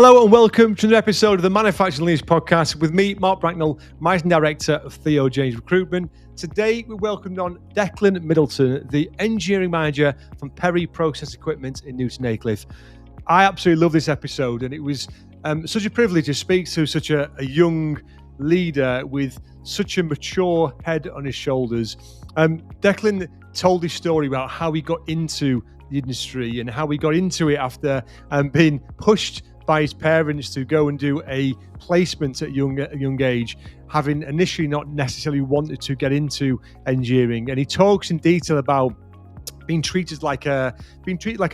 Hello and welcome to another episode of the Manufacturing Leaders Podcast with me, Mark Bracknell, Managing Director of Theo James Recruitment. Today we welcomed on Declan Middleton, the Engineering Manager from Perry Process Equipment in Newton Aycliffe. I absolutely love this episode, and it was such a privilege to speak to such a young leader with such a mature head on his shoulders. Declan told his story about how he got into the industry and how he got into it after being pushed by his parents to go and do a placement at a young age, having initially not necessarily wanted to get into engineering. And he talks in detail about being treated like a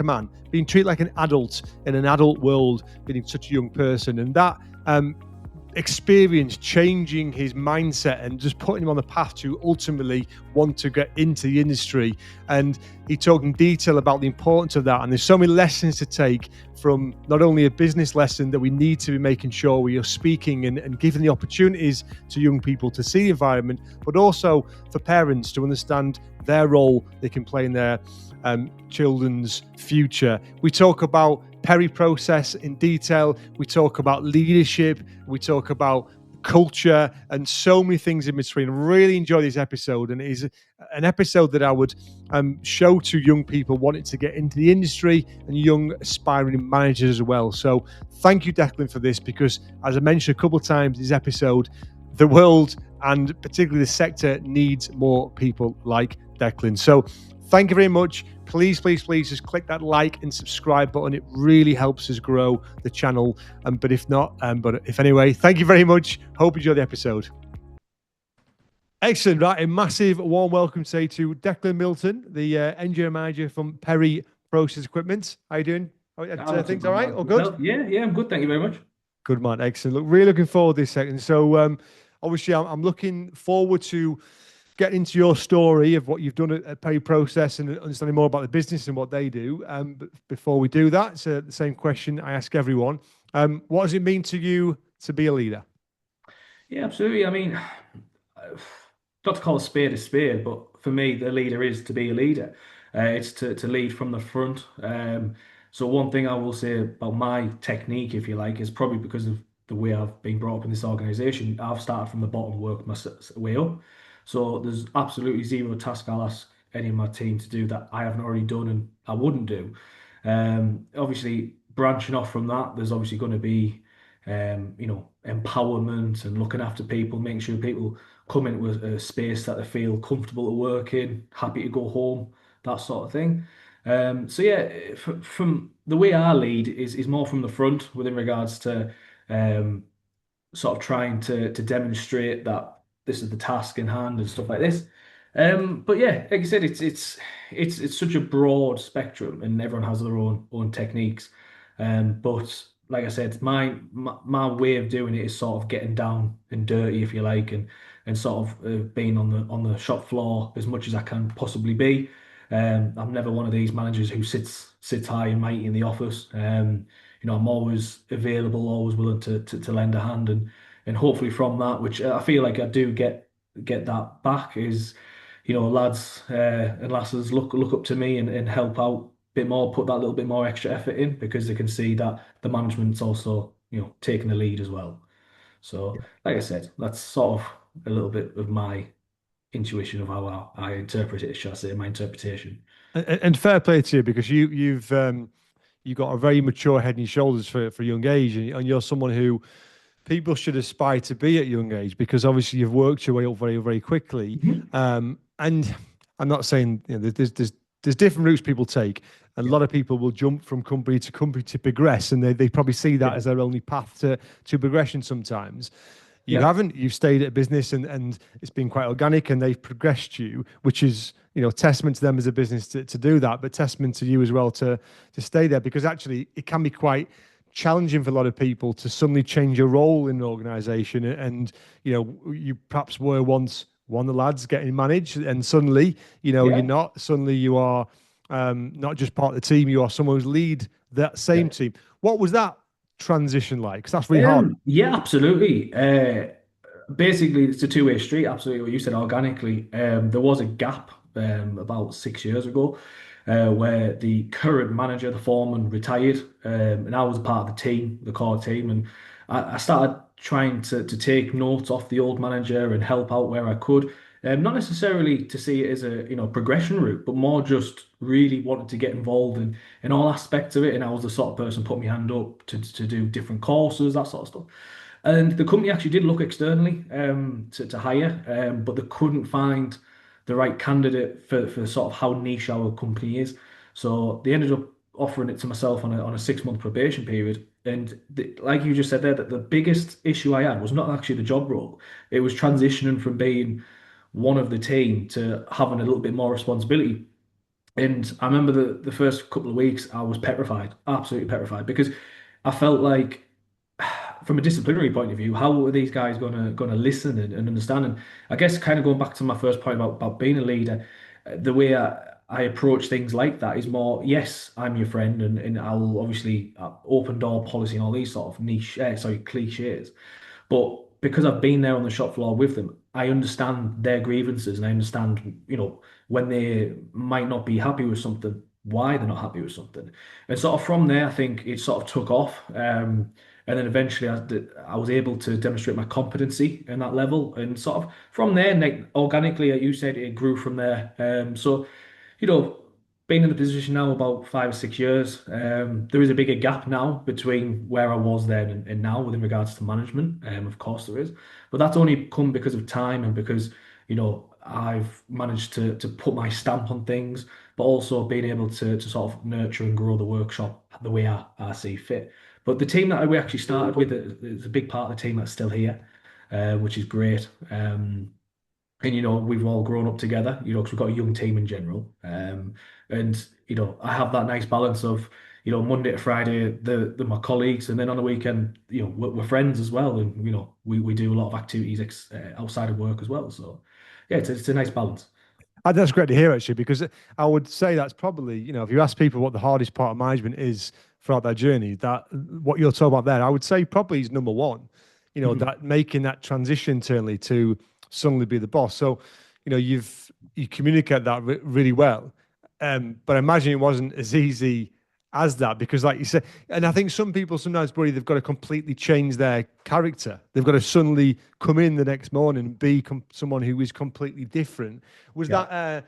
man, being treated like an adult in an adult world, being such a young person, and that experience changing his mindset and just putting him on the path to ultimately want to get into the industry. And he talked in detail about the importance of that, and there's so many lessons to take from not only a business lesson that we need to be making sure we are speaking and giving the opportunities to young people to see the environment, but also for parents to understand their role they can play in their children's future. We talk about Perry Process in detail. We talk about leadership. We talk about culture and so many things in between. Really enjoy this episode, and it is an episode that I would show to young people wanting to get into the industry and young aspiring managers as well. So thank you, Declan, for this, because as I mentioned a couple of times in this episode, the world and particularly the sector needs more people like Declan. So thank you very much. Please just click that like and subscribe button. It really helps us grow the channel. But if not, anyway, thank you very much. Hope you enjoy the episode. Excellent. Right, a massive warm welcome say to Declan Middleton, the engineer manager from Perry Process Equipment. How you doing? Things all right? All good? Yeah, I'm good. Thank you very much. Good, man. Excellent. Look, really looking forward to this second. So obviously I'm looking forward to get into your story of what you've done at Perry Process and understanding more about the business and what they do. But before we do that, it's the same question I ask everyone. What does it mean to you to be a leader? Yeah, absolutely. I mean, not to call a spade, but for me, the leader is to be a leader. It's to lead from the front. So one thing I will say about my technique, if you like, is probably because of the way I've been brought up in this organization. I've started from the bottom, worked my way up. So there's absolutely zero task I'll ask any of my team to do that I haven't already done and I wouldn't do. Obviously, branching off from that, there's obviously going to be, empowerment and looking after people, making sure people come into a space that they feel comfortable to work in, happy to go home, that sort of thing. So yeah, from the way I lead is more from the front within regards to sort of trying to demonstrate that this is the task in hand and stuff like this. But yeah, like I said, it's such a broad spectrum, and everyone has their own techniques. But like I said, my way of doing it is sort of getting down and dirty, if you like, and sort of being on the shop floor as much as I can possibly be. I'm never one of these managers who sits high and mighty in the office. I'm always available, always willing to lend a hand, and hopefully from that, which I feel like I do get that back, is lads and lasses look up to me and help out a bit more, put that little bit more extra effort in, because they can see that the management's also taking the lead as well. So like I said, that's sort of a little bit of my intuition of how I interpret it, shall I say, my interpretation. And fair play to you, because you've got a very mature head on your shoulders for a young age, and you're someone who people should aspire to be at a young age, because obviously you've worked your way up very, very quickly. And I'm not saying there's different routes people take, and a lot of people will jump from company to progress, and they probably see that as their only path to progression sometimes. You haven't. You've stayed at a business and it's been quite organic, and they've progressed you, which is testament to them as a business to do that, but testament to you as well to stay there, because actually it can be quite challenging for a lot of people to suddenly change your role in an organization, and you perhaps were once one of the lads getting managed, and suddenly you're not. Suddenly you are not just part of the team, you are someone who's lead that same team. What was that transition like? Because that's really hard. Yeah, absolutely. Basically, it's a two-way street. Absolutely, what you said organically. There was a gap about 6 years ago. where the current manager, the foreman, retired, and I was a part of the team, the core team, and I started trying to take notes off the old manager and help out where I could. Not necessarily to see it as a progression route, but more just really wanted to get involved in all aspects of it. And I was the sort of person put my hand up to do different courses, that sort of stuff. And the company actually did look externally to hire, but they couldn't find the right candidate for sort of how niche our company is. So they ended up offering it to myself on a 6 month probation period. And like you just said there, that the biggest issue I had was not actually the job role. It was transitioning from being one of the team to having a little bit more responsibility. And I remember the first couple of weeks, I was petrified, absolutely petrified, because I felt like from a disciplinary point of view, how are these guys gonna listen and understand? And I guess kind of going back to my first point about being a leader, the way I approach things like that is more, yes, I'm your friend, and I'll obviously open door policy and all these sort of niche, sorry, cliches. But because I've been there on the shop floor with them, I understand their grievances and I understand, when they might not be happy with something, why they're not happy with something. And sort of from there, I think it sort of took off. And then eventually I was able to demonstrate my competency in that level. And sort of from there, like, organically, like you said, it grew from there. So, you know, being in the position now about 5 or 6 years, there is a bigger gap now between where I was then and now within regards to management. Of course there is, but that's only come because of time and because, I've managed to put my stamp on things, but also being able to sort of nurture and grow the workshop the way I see fit. But the team that we actually started with is a big part of the team that's still here, which is great. And we've all grown up together, because we've got a young team in general. And I have that nice balance of, Monday to Friday, the my colleagues, and then on the weekend, we're friends as well, and we do a lot of activities outside of work as well. So yeah, it's a nice balance. That's great to hear, actually, because I would say that's probably, if you ask people what the hardest part of management is throughout their journey, that what you're talking about there, I would say probably is number one, Mhm. that making that transition internally to suddenly be the boss. So, you communicate that really well. But I imagine it wasn't as easy as that because, like you said, and I think some people sometimes worry they've got to completely change their character. They've got to suddenly come in the next morning and be someone who is completely different. Was Yeah. that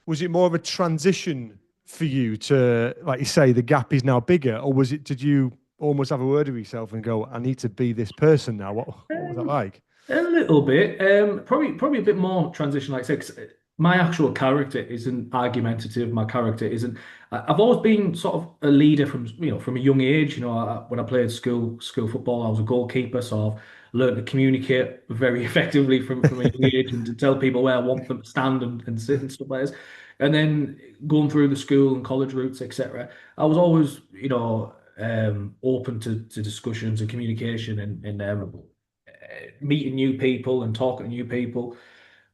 was it more of a transition for you to, like you say, the gap is now bigger, or was it? Did you almost have a word with yourself and go, "I need to be this person now"? What was that Um, like? A little bit, probably a bit more transition, like I said, 'cause my actual character isn't argumentative. My character isn't. I've always been sort of a leader from a young age. When I played school football, I was a goalkeeper, so I've learned to communicate very effectively from a young age and to tell people where I want them to stand and sit and stuff like this. And then going through the school and college routes, etc., I was always, open to discussions and communication and meeting new people and talking to new people.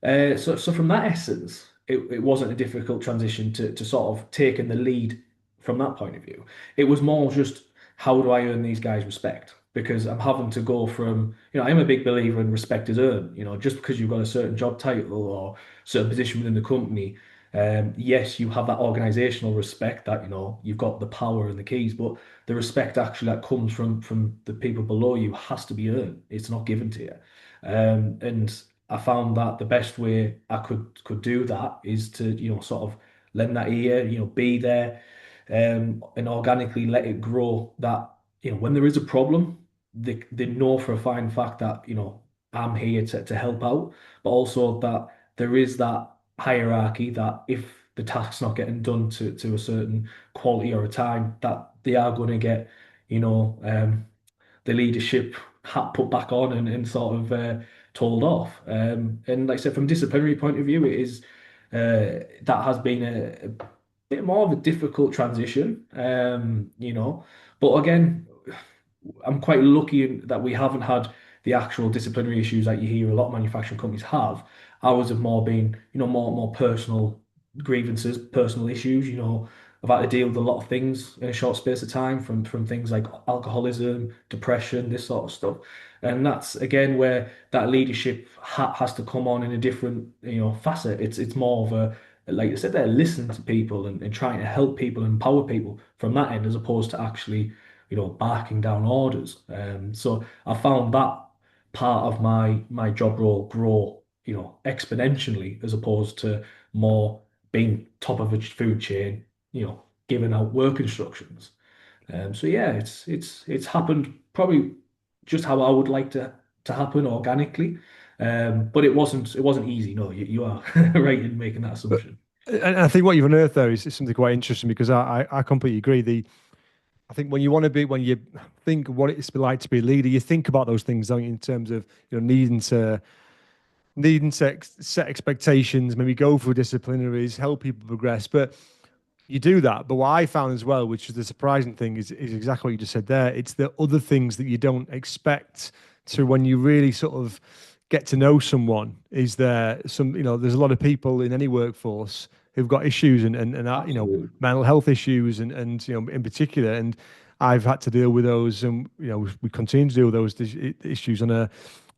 So from that essence, it wasn't a difficult transition to sort of taking the lead from that point of view. It was more just how do I earn these guys respect? Because I'm having to go from, I'm a big believer in respect is earned. Just because you've got a certain job title or certain position within the company, yes, you have that organizational respect that, you've got the power and the keys, but the respect actually that comes from the people below you has to be earned. It's not given to you. And I found that the best way I could do that is to, sort of lend that ear, be there, and organically let it grow. That, when there is a problem, they know for a fine fact that, I'm here to help out, but also that there is that hierarchy that if the task's not getting done to a certain quality or a time, that they are going to get, you know, um, the leadership hat put back on and sort of told off. And like I said, from a disciplinary point of view, it is that has been a bit more of a difficult transition, But again, I'm quite lucky that we haven't had the actual disciplinary issues that you hear a lot of manufacturing companies have. Ours have more been, more personal grievances, personal issues. I've had to deal with a lot of things in a short space of time, from things like alcoholism, depression, this sort of stuff. And that's again where that leadership hat has to come on in a different, facet. It's more of like I said, they're listening to people and trying to help people and empower people from that end, as opposed to actually, barking down orders. So I found that part of my job role grow, exponentially, as opposed to more being top of a food chain, giving out work instructions. So yeah, it's happened probably just how I would like to happen organically. But it wasn't easy. No, you are right in making that But assumption. and I think what you've unearthed there is something quite interesting because I completely agree. I think when you want to be, when you think what it's like to be a leader, you think about those things, don't you, in terms of needing to set expectations, maybe go through disciplinaries, help people progress. But you do that. But what I found as well, which is the surprising thing, is exactly what you just said there. It's the other things that you don't expect to when you really sort of get to know someone. Is there some, there's a lot of people in any workforce who've got issues and Absolutely. mental health issues and in particular. And I've had to deal with those, and we continue to deal with those issues on a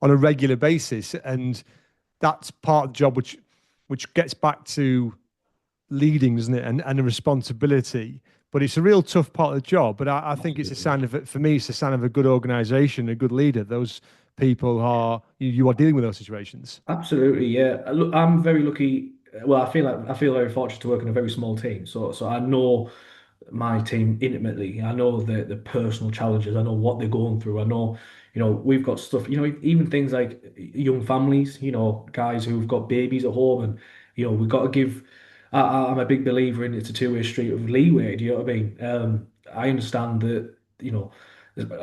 regular basis. And that's part of the job, which gets back to leading, doesn't it? And a responsibility. But it's a real tough part of the job. But I think it's a Absolutely. sign of it for me. It's a sign of a good organization, a good leader. Those people are you are dealing with those situations. Absolutely, yeah. Look, I'm very lucky. Well, I feel very fortunate to work in a very small team. So I know my team intimately. I know the personal challenges. I know what they're going through. I know, we've got stuff, even things like young families, guys who've got babies at home, and we've got to give. I'm a big believer in it's a two-way street of leeway. Do you know what I mean? I understand that,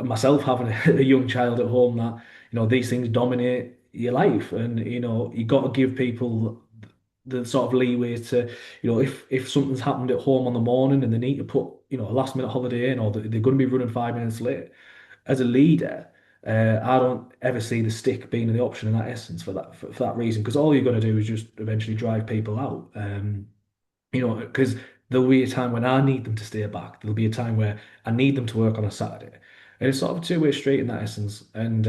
myself having a young child at home, that these things dominate your life, and you got to give people the sort of leeway to, if something's happened at home on the morning and they need to put, a last minute holiday in, or they're going to be running 5 minutes late. As a leader, I don't ever see the stick being the option in that essence for that reason, because all you're going to do is just eventually drive people out. Because there'll be a time when I need them to stay back. There'll be a time where I need them to work on a Saturday. And it's sort of a two-way street in that essence. And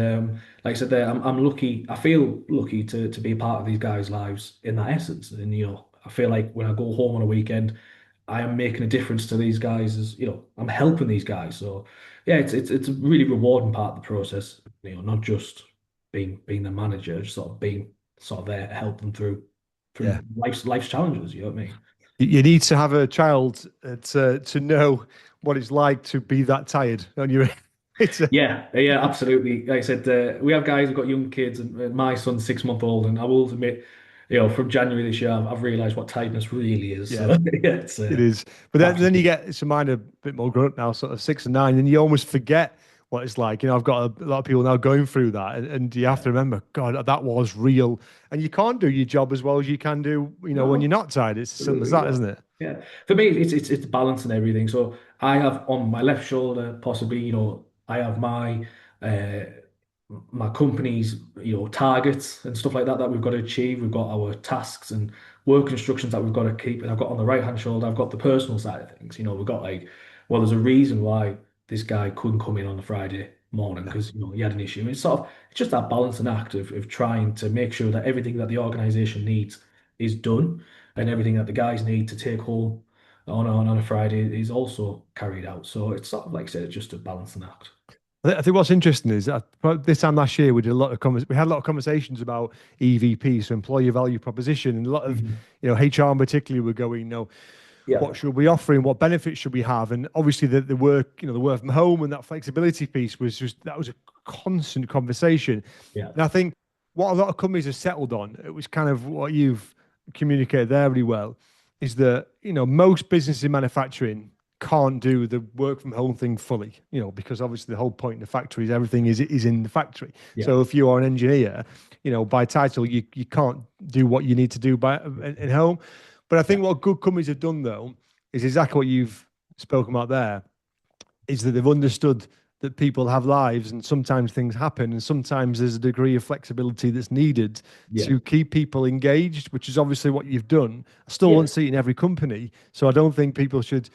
like I said there, I'm lucky. I feel lucky to be a part of these guys' lives in that essence. And I feel like when I go home on a weekend, I am making a difference to these guys. As I'm helping these guys. So yeah, it's a really rewarding part of the process. Not just being the manager, just sort of being sort of there to help them through Yeah, life's challenges. You know what I mean? you need to have a child to know what it's like to be that tired. Don't you? It's a, Yeah, yeah, absolutely. Like I said, we have guys who've got young kids, and my son's 6 month old, and I will admit, from January this year, I've realised what tiredness really is. yeah. So yeah, it's It is. But then you absolutely get some mine a bit more grown up now, sort of 6 and 9, and you almost forget what it's like. I've got a lot of people now going through that, and you have to remember, God, that was real. And you can't do your job as well as you can do, when you're no, not tired. It's as simple as absolutely, that, yeah, isn't it? yeah. For me, it's balance and everything. So I have on my left shoulder, possibly, I have uh, my company's targets and stuff like that we've got to achieve. We've got our tasks and work instructions that we've got to keep, and I've got on the right hand shoulder, I've got the personal side of things. We've got like, well, there's a reason why this guy couldn't come in on a Friday morning, Yeah. because he had an issue. And it's just that balancing act of trying to make sure that everything that the organization needs is done, and everything that the guys need to take home on a Friday is also carried out. So it's sort of like I said, it's just a balancing act. I think what's interesting is that this time last year we did a lot of we had a lot of conversations about EVP, so employer value proposition, and a lot of Mhm. HR in particular were going, Yeah, what should we offering, what benefits should we have, and obviously the work, the work from home and that flexibility piece was just that was a constant conversation. yeah, And I think what a lot of companies have settled on, it was kind of what you've communicated there really well, is that most businesses in manufacturing can't do the work from home thing fully, because obviously the whole point in the factory is everything is in the factory. yeah, So if you are an engineer, by title you can't do what you need to do by in home. But I yeah, think what good companies have done though is exactly what you've spoken about there, is that they've understood that people have lives and sometimes things happen and sometimes there's a degree of flexibility that's needed yeah, to keep people engaged, which is obviously what you've done. I still yeah. won't see it in every company, so I don't think people should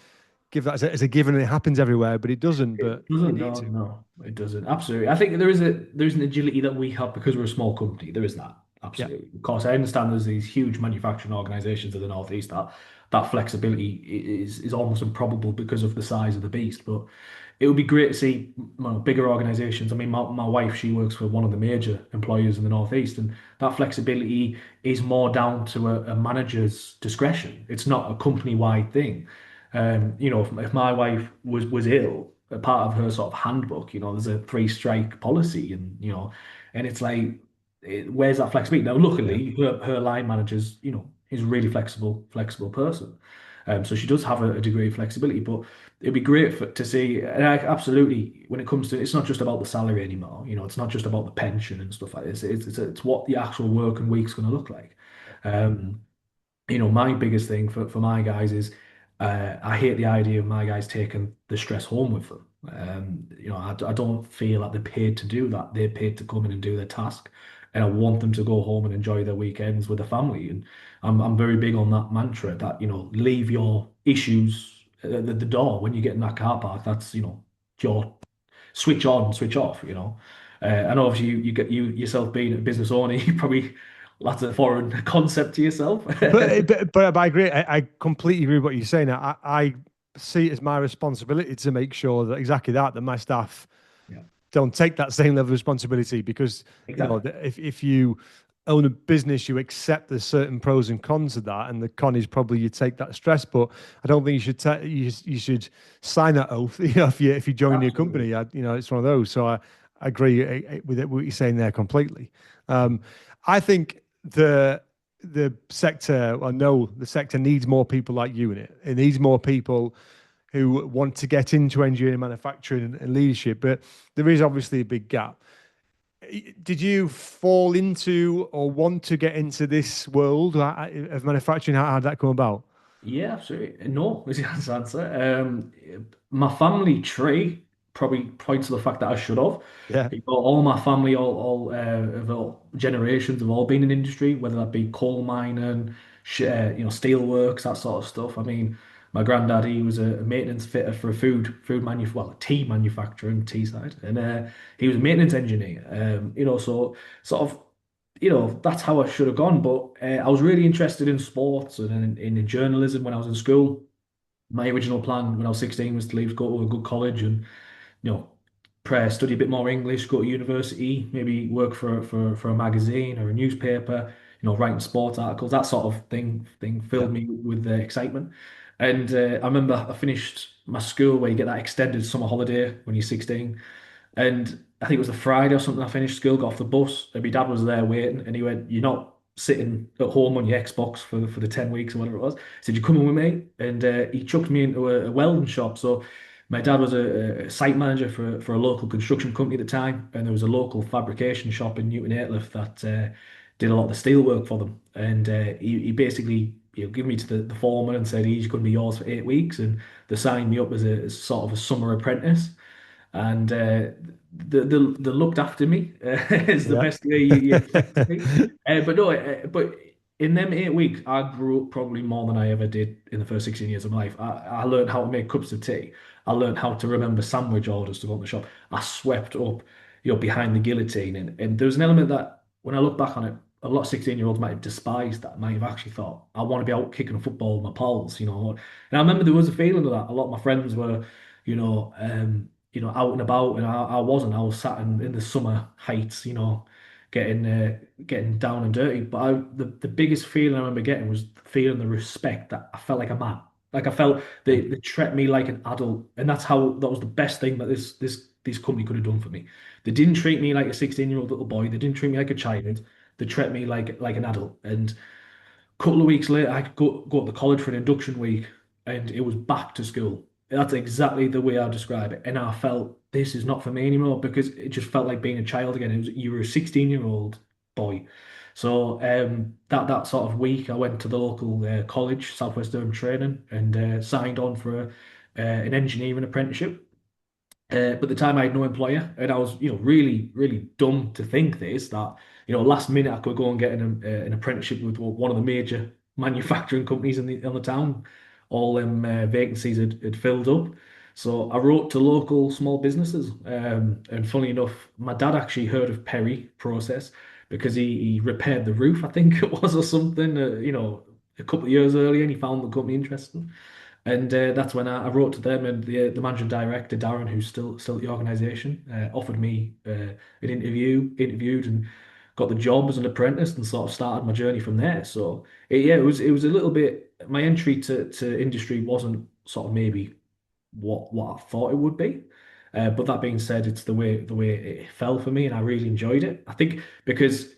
give that as a given and it happens everywhere, but it doesn't. But It you doesn't. need No, to. no, it doesn't. Absolutely. I think there's an agility that we have because we're a small company. There is that. Yeah, Absolutely. Of course, I understand there's these huge manufacturing organizations in the Northeast that flexibility is almost improbable because of the size of the beast. But it would be great to see bigger organizations. I mean, my wife, she works for one of the major employers in the Northeast, and that flexibility is more down to a manager's discretion. It's not a company-wide thing. If my wife was ill, a part of her sort of handbook, there's a three-strike policy, and it's like, where's that flexibility? Now, yeah, luckily, her line manager's, is a really flexible person. So she does have a degree of flexibility, but it'd be great to see. And absolutely, when it comes to, it's not just about the salary anymore. It's not just about the pension and stuff like this. It's what the actual working week's going to look like. Um, my biggest thing for my guys is I hate the idea of my guys taking the stress home with them. I don't feel like they're paid to do that. They're paid to come in and do their task. And I want them to go home and enjoy their weekends with their family. And I'm very big on that mantra that, leave your issues at the door when you get in that car park. That's, your switch on, switch off. And obviously you yourself being a business owner, you probably that's a foreign concept to yourself. but I agree. I completely agree with what you're saying. I see it as my responsibility to make sure that exactly that my staff Yeah, don't take that same level of responsibility because exactly. if you own a business, you accept there's certain pros and cons of that, and the con is probably you take that stress. But I don't think you should you should sign that oath. If you join a new Absolutely. company, it's one of those. So I agree with what you're saying there completely. I think the sector, I know the sector needs more people like you in it. It needs more people who want to get into engineering, manufacturing, and leadership, but there is obviously a big gap. Did you fall into or want to get into this world of manufacturing? How did that come about? Yeah, absolutely. No, is the honest answer. My family tree probably points to the fact that I should have. Yeah, All my family, of all generations have all been in industry, whether that be coal mining, steel works, that sort of stuff. I mean, my granddad, he was a maintenance fitter for a a tea manufacturer in Teesside, and he was a maintenance engineer. So sort of that's how I should have gone. But I was really interested in sports and in journalism when I was in school. My original plan when I was 16 was to leave, go to a good college and, you know, study a bit more English, go to university, maybe work for a magazine or a newspaper, writing sports articles, that sort of thing yeah, filled me with excitement. And I remember I finished my school where you get that extended summer holiday when you're 16. And I think it was the Friday or something. I finished school, got off the bus, and my dad was there waiting, and he went, "You're not sitting at home on your Xbox for the 10 weeks or whatever it was." He said, "You coming with me?" And he chucked me into a welding shop. So my dad was a site manager for a local construction company at the time, and there was a local fabrication shop in Newton Aycliffe that did a lot of the steel work for them. And he basically gave me to the foreman and said, "He's going to be yours for 8 weeks," and they signed me up as sort of a summer apprentice, and they looked after me is the yeah. best way you expect to be. But no, but in them 8 weeks, I grew up probably more than I ever did in the first 16 years of my life. I learned how to make cups of tea. I learned how to remember sandwich orders to go in the shop. I swept up, behind the guillotine, and there was an element that when I look back on it, a lot of 16-year-olds might have despised that, might have actually thought, I want to be out kicking a football with my pals. And I remember there was a feeling of that. A lot of my friends were, you know, um, out and about, and I wasn't. I was sat in the summer heights, getting down and dirty. But the biggest feeling I remember getting was feeling the respect that I felt like a man. Like I felt they treated me like an adult, and that was the best thing that this company could have done for me. They didn't treat me like a 16-year-old little boy. They didn't treat me like a child. They treated me like an adult. And couple of weeks later, I could go to the college for an induction week, and it was back to school. That's exactly the way I describe it. And I felt this is not for me anymore because it just felt like being a child again. You were a 16-year-old boy. So that sort of week, I went to the local college, Southwest Durham Training, and signed on for an engineering apprenticeship. But at the time I had no employer, and I was, really, really dumb to think this that, last minute I could go and get an apprenticeship with one of the major manufacturing companies on the town. All them vacancies had filled up. So I wrote to local small businesses, and funny enough, my dad actually heard of Perry process. because he repaired the roof, I think it was, or something, a couple of years earlier, and he found the company interesting. And that's when I wrote to them, and the managing director, Darren, who's still at the organisation, offered me an interviewed and got the job as an apprentice, and sort of started my journey from there. So it was a little bit, my entry to industry wasn't sort of maybe what I thought it would be. But that being said, it's the way it fell for me, and I really enjoyed it. I think because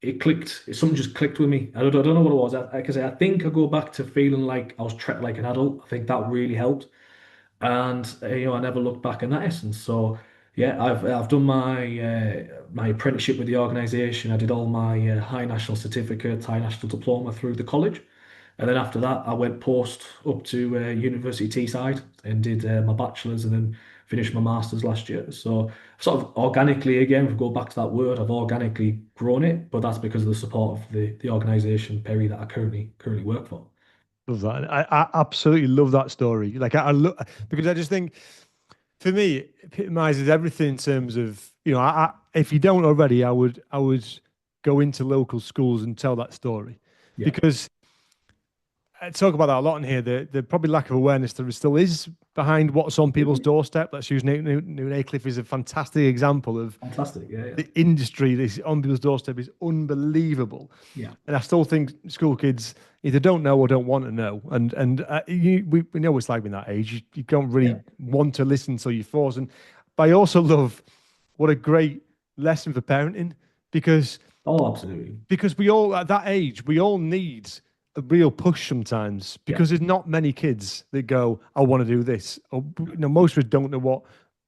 it clicked. Something just clicked with me. I don't know what it was. Like I say, I think I go back to feeling like I was treated like an adult. I think that really helped, and I never looked back in that essence. So yeah, I've done my apprenticeship with the organisation. I did all my high national certificates, high national diploma through the college, and then after that, I went post up to University Teesside and did my bachelor's, and then finished my master's last year. So sort of organically, again, if we go back to that word, I've organically grown it, but that's because of the support of the organisation, Perry, that I currently work for. Love that. I absolutely love that story. Like I look because I just think for me it epitomizes everything in terms of if you don't already, I would go into local schools and tell that story Yeah, because I talk about that a lot in here. The probably lack of awareness there still is behind what's on people's doorstep. Let's use New Aycliffe is a fantastic example of fantastic. Yeah, yeah, the industry that's on people's doorstep is unbelievable. yeah, And I still think school kids either don't know or don't want to know. We know it's like in that age. You don't really yeah. want to listen until you're forced. But I also love what a great lesson for parenting because Oh, absolutely. we all at that age we all need a real push sometimes Yeah, because there's not many kids that go, I want to do this. Or most of us don't know what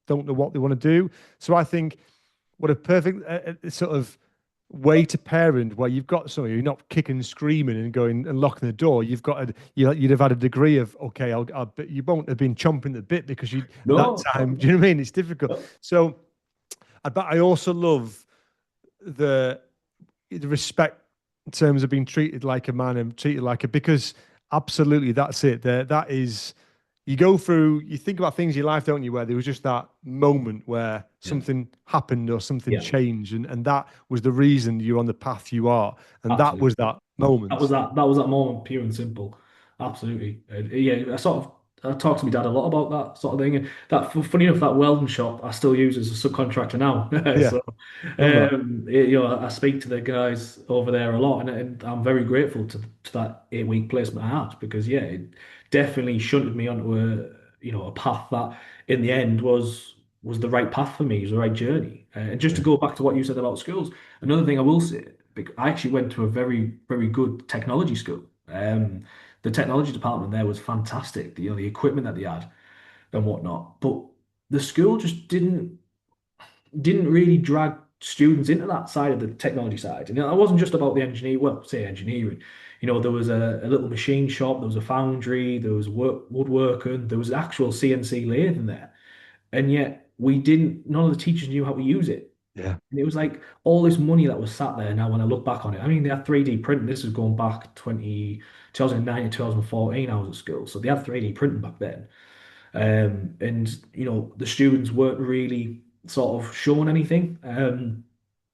they want to do. So I think what a perfect sort of way to parent where you've got somebody you're not kicking and screaming and going and locking the door. You'd have had a degree of okay, but you won't have been chomping the bit because you at that no, time. Do you know what I mean? It's difficult. no, So, but I also love the respect in terms of being treated like a man and treated like a because absolutely that's it. That is you go through, you think about things in your life, don't you, where there was just that moment where yeah, something happened or something yeah, changed, and that was the reason you're on the path you are. And that absolutely. was that That was moment. that moment, pure and simple. Absolutely. Yeah, I talk to my dad a lot about that sort of thing. And funny enough, that welding shop I still use as a subcontractor now. Yeah, So, love that. I speak to the guys over there a lot, and I'm very grateful to that 8 week placement I had because yeah, it definitely shunted me onto a path that in the end was the right path for me, it was the right journey. And just to Yeah. go back to what you said about schools, another thing I will say, I actually went to a very, very good technology school. The technology department there was fantastic. The equipment that they had and whatnot. But the school just didn't really drag students into that side of the technology side. And it wasn't just about the engineer, well, say engineering. There was a little machine shop, there was a foundry, there was woodworking, there was actual CNC lathe in there. And yet none of the teachers knew how to use it. Yeah. And it was like all this money that was sat there now when I look back on it. I mean, they had 3D printing. This was going back 2009 to 2014, I was at school. So they had 3D printing back then. And the students weren't really sort of showing anything. And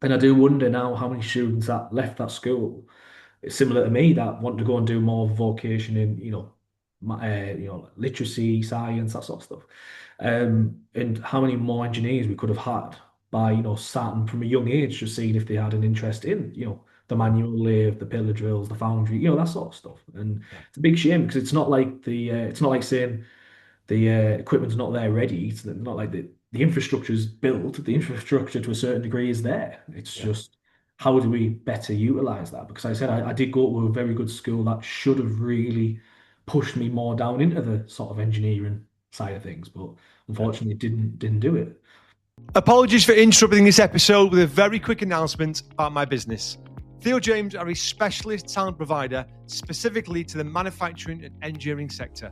I do wonder now how many students that left that school, similar to me, that want to go and do more vocation in, literacy, science, that sort of stuff. And how many more engineers we could have had by, starting from a young age, just seeing if they had an interest in, the manual lathe, the pillar drills, the foundry, that sort of stuff. And it's a big shame because it's not like saying the equipment's not there ready. It's not like the infrastructure is built. The infrastructure to a certain degree is there. It's Yeah. just how do we better utilize that? Because I said I did go to a very good school that should have really pushed me more down into the sort of engineering side of things, but Yeah. unfortunately didn't do it. Apologies for interrupting this episode with a very quick announcement about my business. Theo James are a specialist talent provider specifically to the manufacturing and engineering sector.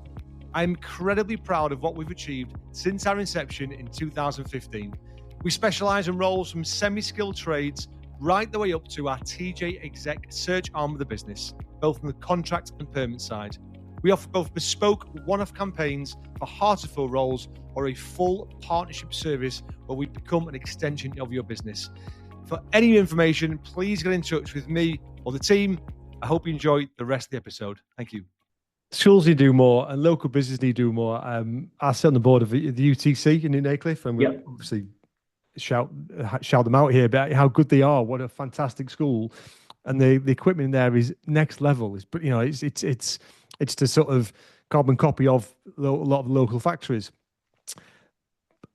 I'm incredibly proud of what we've achieved since our inception in 2015. We specialize in roles from semi-skilled trades right the way up to our TJ exec search arm of the business, both from the contract and permanent side. We offer both bespoke one-off campaigns for hard-to-fill roles or a full partnership service where we become an extension of your business. For any information, please get in touch with me or the team. I hope you enjoy the rest of the episode. Thank you. Schools need to do more and local business need to do more. I sit on the board of the UTC in Aycliffe, and we Yep. obviously shout them out here about how good they are. What a fantastic school, and the equipment in there is next level. It's the sort of carbon copy of a lot of local factories,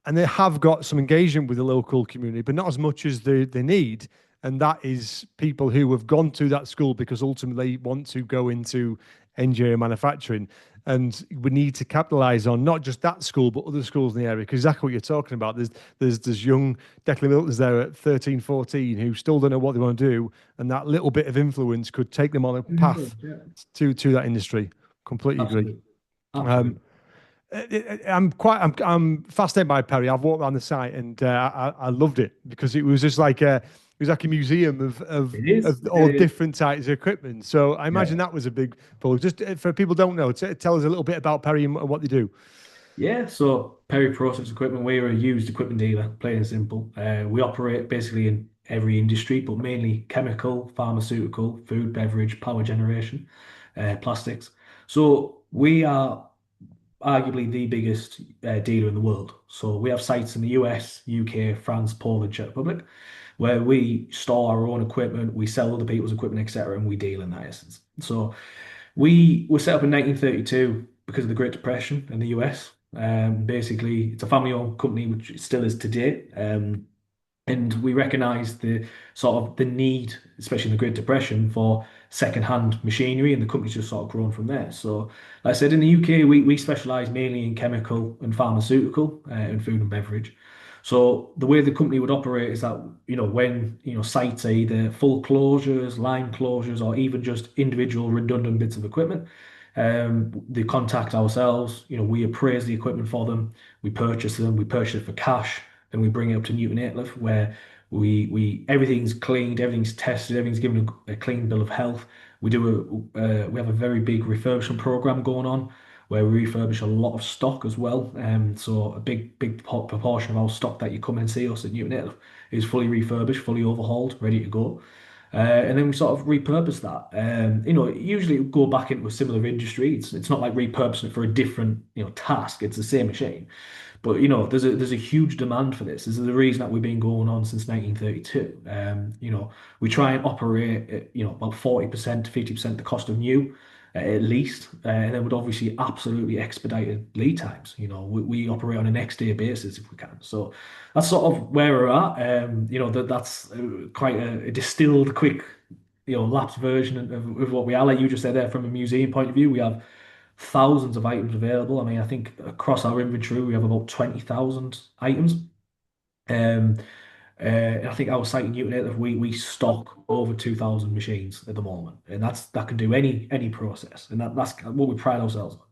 and they have got some engagement with the local community, but not as much as they need. And that is people who have gone to that school because ultimately want to go into engineering manufacturing. And we need to capitalize on not just that school, but other schools in the area. Because exactly what you're talking about. There's young Declan Miltons there at 13, 14 who still don't know what they want to do. And that little bit of influence could take them on a path Yeah, to that industry. Completely agree. absolutely. Absolutely. I'm fascinated by Perry. I've walked around the site and I loved it because it was just like a museum It is. of all different types of equipment. So I imagine Yeah. that was a big pull. Just for people who don't know, tell us a little bit about Perry and what they do. Yeah, so Perry Process Equipment, we're a used equipment dealer, plain and simple. We operate basically in every industry, but mainly chemical, pharmaceutical, food, beverage, power generation, plastics. So we are arguably the biggest dealer in the world. So we have sites in the US, UK, France, Poland, Czech Republic, where we store our own equipment, we sell other people's equipment, etc., and we deal in that essence. So we were set up in 1932 because of the Great Depression in the US. Basically, it's a family-owned company, which it still is today. And we recognise the sort of the need, especially in the Great Depression, for second-hand machinery, and the company's just sort of grown from there. So, like I said, in the UK, we specialise mainly in chemical and pharmaceutical and food and beverage. So the way the company would operate is that, when, sites are either full closures, line closures, or even just individual redundant bits of equipment, they contact ourselves, we appraise the equipment for them, we purchase them, we purchase it for cash, then we bring it up to Newton Aycliffe where we everything's cleaned, everything's tested, everything's given a clean bill of health. We have a very big refurbishment program going on where we refurbish a lot of stock as well. So a big proportion of our stock that you come and see us at Newton Aycliffe is fully refurbished, fully overhauled, ready to go. And then we sort of repurpose that. Usually it would go back into a similar industry. It's not like repurposing it for a different, task. It's the same machine. But there's a huge demand for this. This is the reason that we've been going on since 1932. We try and operate at, about 40% to 50% the cost of new, at least, and then would obviously absolutely expedited lead times. We operate on a next day basis if we can. So that's sort of where we're at. That's quite a distilled, quick, lapsed version of what we are. Like you just said there, from a museum point of view, we have thousands of items available. I mean, I think across our inventory, we have about 20,000 items. Um, and I think our site in Newton Aycliffe, we stock over 2,000 machines at the moment, and that can do any process, and that's what we pride ourselves on.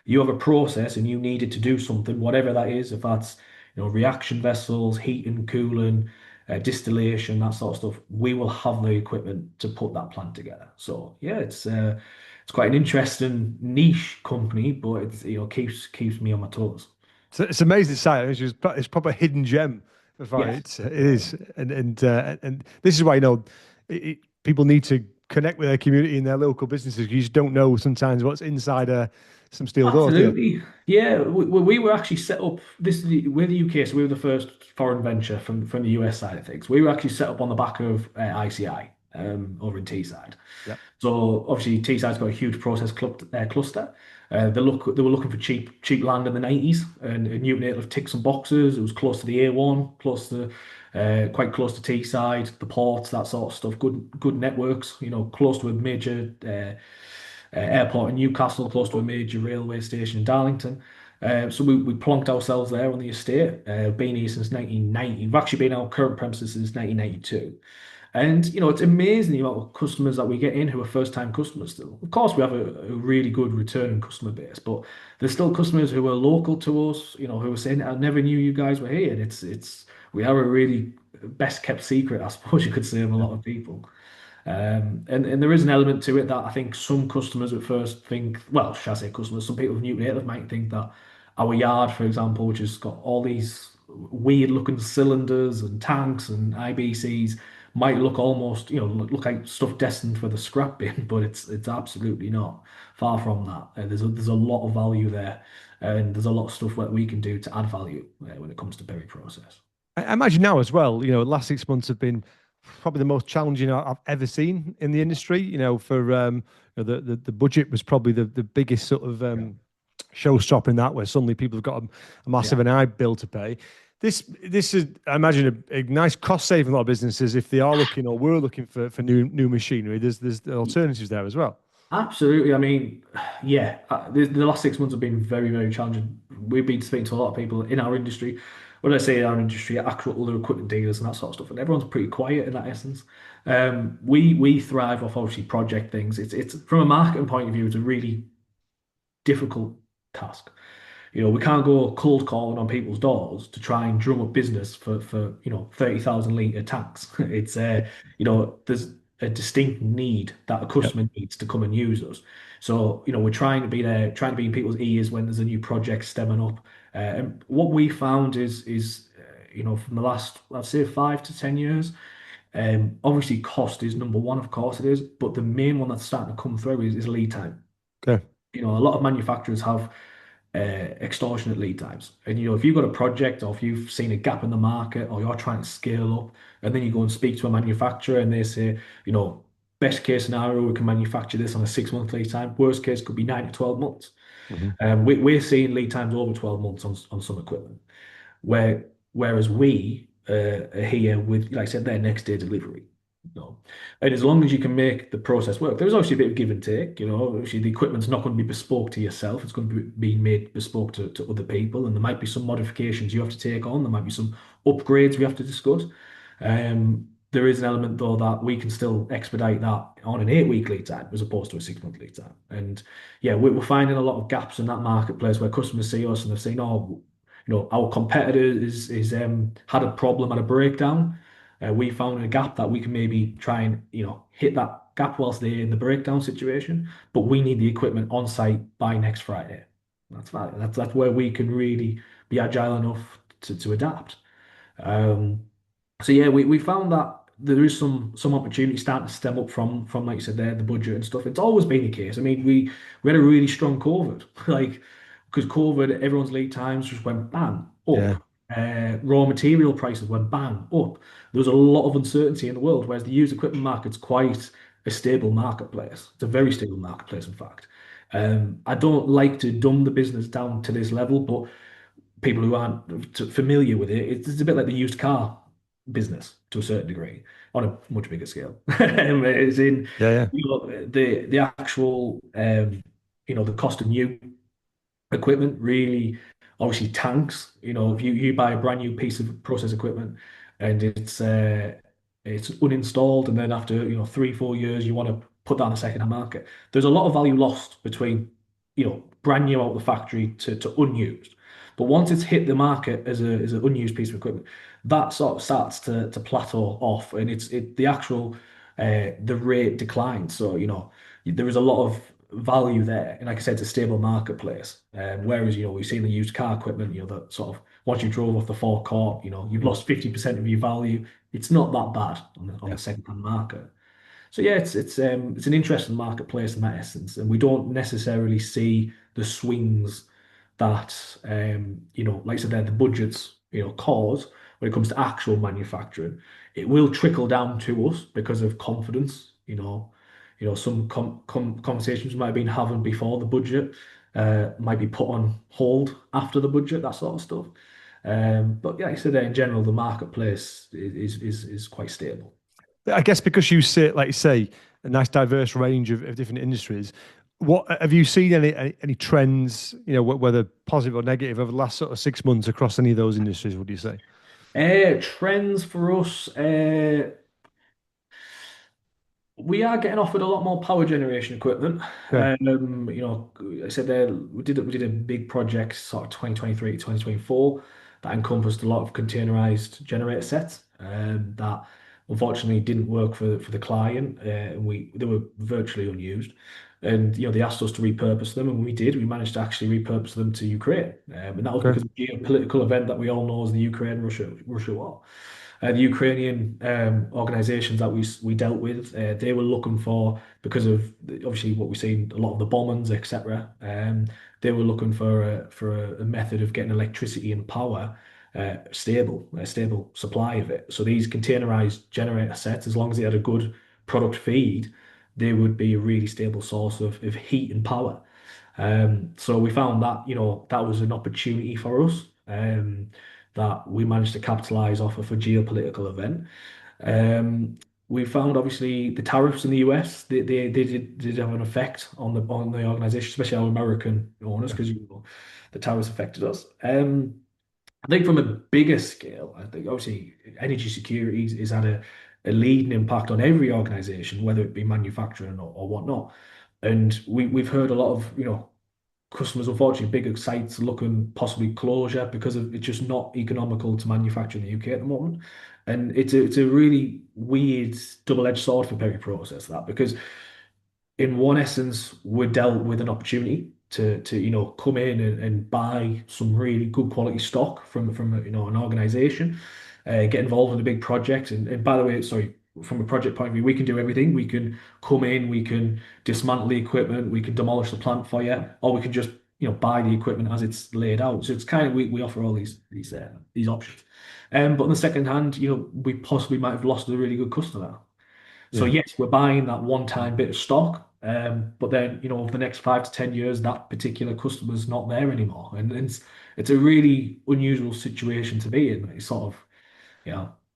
You have a process, and you needed to do something, whatever that is, if that's reaction vessels, heating, cooling, distillation, that sort of stuff. We will have the equipment to put that plant together. So yeah, it's quite an interesting niche company, but keeps me on my toes. So it's amazing site. It's proper hidden gem. Yes. It is, and this is why people need to connect with their community and their local businesses. You just don't know sometimes what's inside some steel doors, do you? Absolutely. Yeah, we were actually set up. We're the UK, so we were the first foreign venture from the US side of things. We were actually set up on the back of ICI over in Teesside. Yeah. So obviously Teesside's got a huge process cluster. They were looking for cheap land in the 90s, and Newton Aycliffe ticked some boxes. It was close to the A1, quite close to Teesside, the ports, that sort of stuff. Good networks, close to a major airport in Newcastle, close to a major railway station in Darlington. So we plonked ourselves there on the estate. Been here since 1990. We've actually been our current premises since 1992. And it's amazing the amount of customers that we get in who are first-time customers still. Of course, we have a really good returning customer base, but there's still customers who are local to us, who are saying, "I never knew you guys were here." And we are a really best kept secret, I suppose you could say, of a lot of people. And there is an element to it that I think some customers at first think, should I say customers, some people from Newton Aycliffe might think that our yard, for example, which has got all these weird looking cylinders and tanks and IBCs might look almost, look like stuff destined for the scrap bin, but it's absolutely not. Far from that. There's a lot of value there, and there's a lot of stuff that we can do to add value when it comes to berry process. I imagine now as well, the last 6 months have been probably the most challenging I've ever seen in the industry. For the budget was probably the biggest sort of Yeah. showstopper in that, where suddenly people have got a massive Yeah. an eye bill to pay. This is, I imagine, a nice cost saving for a lot of businesses if they are looking or were looking for new machinery. There's alternatives there as well. Absolutely. I mean, yeah, the last 6 months have been very, very challenging. We've been speaking to a lot of people in our industry. When I say our industry, actual other equipment dealers and that sort of stuff, and everyone's pretty quiet in that essence. We thrive off obviously project things. It's from a marketing point of view, it's a really difficult task. We can't go cold calling on people's doors to try and drum up business for 30,000 litre tanks. There's a distinct need that a Yeah. customer needs to come and use us. So, we're trying to be there, trying to be in people's ears when there's a new project stemming up. And what we found is from the last, I'd say 5 to 10 years, obviously cost is number one, of course it is, but the main one that's starting to come through is lead time. Okay. A lot of manufacturers have extortionate lead times. And if you've got a project or if you've seen a gap in the market or you're trying to scale up, and then you go and speak to a manufacturer and they say, best case scenario, we can manufacture this on a 6 month lead time. Worst case could be 9 to 12 months. Mhm. We're seeing lead times over 12 months on some equipment, whereas we are here with, like I said, their next day delivery. No. And as long as you can make the process work, there's obviously a bit of give and take. Obviously the equipment's not going to be bespoke to yourself. It's going to be made bespoke to other people. And there might be some modifications you have to take on. There might be some upgrades we have to discuss. There is an element though that we can still expedite that on an 8 week lead time as opposed to a 6 month lead time. And yeah, we're finding a lot of gaps in that marketplace where customers see us and they're saying, oh, our competitor is had a problem, had a breakdown. We found a gap that we can maybe try and hit that gap whilst they're in the breakdown situation, but we need the equipment on site by next Friday. That's fine. That's where we can really be agile enough to adapt. Um, so yeah, we found that there is some opportunity starting to stem up from like you said there, the budget and stuff. It's always been the case. I mean, we had a really strong COVID, like because COVID, everyone's lead times just went bang up. Yeah. Raw material prices went bang up. There was a lot of uncertainty in the world, whereas the used equipment market's quite a stable marketplace. It's a very stable marketplace, in fact. I don't like to dumb the business down to this level, but people who aren't familiar with it, it's a bit like the used car business to a certain degree on a much bigger scale. It's in Yeah. Yeah. the actual the cost of new equipment really obviously tanks. If you buy a brand new piece of process equipment and it's uninstalled, and then after 3 4 years you want to put that on the second-hand market, there's a lot of value lost between brand new out of the factory to unused. But once it's hit the market as an unused piece of equipment, that sort of starts to plateau off, and the actual the rate declines. So there is a lot of value there. And like I said, it's a stable marketplace. Whereas, we've seen the used car equipment, that sort of once you drove off the forecourt, you've lost 50% of your value. It's not that bad on Yeah. the second-hand market. So yeah, it's an interesting marketplace in that essence, and we don't necessarily see the swings that like I said, there the budgets cause when it comes to actual manufacturing. It will trickle down to us because of confidence. Some conversations we might have been having before the budget might be put on hold after the budget, that sort of stuff. But yeah, like I said, in general, the marketplace is quite stable. I guess because you sit, like you say, a nice diverse range of different industries. What have you seen any trends, whether positive or negative, over the last sort of 6 months across any of those industries? Would you say? Trends for us. We are getting offered a lot more power generation equipment. Okay. I said there we did a big project sort of 2023 to 2024 that encompassed a lot of containerized generator sets that unfortunately didn't work for the client. And they were virtually unused. And they asked us to repurpose them, and we did. We managed to actually repurpose them to Ukraine, and that was Okay. because of the geopolitical event that we all know as the Ukraine-Russia war. The Ukrainian organizations that we dealt with, they were looking for, because of obviously what we've seen, a lot of the bombings, etc. They were looking for a method of getting electricity and power a stable supply of it. So these containerized generator sets, as long as they had a good product feed, they would be a really stable source of heat and power. So we found that, that was an opportunity for us, that we managed to capitalize off of a geopolitical event. Um, we found obviously the tariffs in the US, they did have an effect on the organization, especially our American owners, Yeah. because the tariffs affected us. I think from a bigger scale, I think obviously energy security is had a leading impact on every organization, whether it be manufacturing or whatnot. And we've heard a lot of, customers, unfortunately, bigger sites looking possibly closure because of it's just not economical to manufacture in the UK at the moment. And it's a really weird double-edged sword for Perry Process, that, because in one essence, we're dealt with an opportunity to come in and buy some really good quality stock from an organization, get involved in a big project. And by the way, sorry, from a project point of view, we can do everything. We can come in, we can dismantle the equipment, we can demolish the plant for you, or we can just buy the equipment as it's laid out. So it's kind of we offer all these options. But on the second hand, we possibly might have lost a really good customer. So Yeah. yes, we're buying that one-time bit of stock, but then over the next 5 to 10 years, that particular customer's not there anymore, and it's a really unusual situation to be in. It's sort of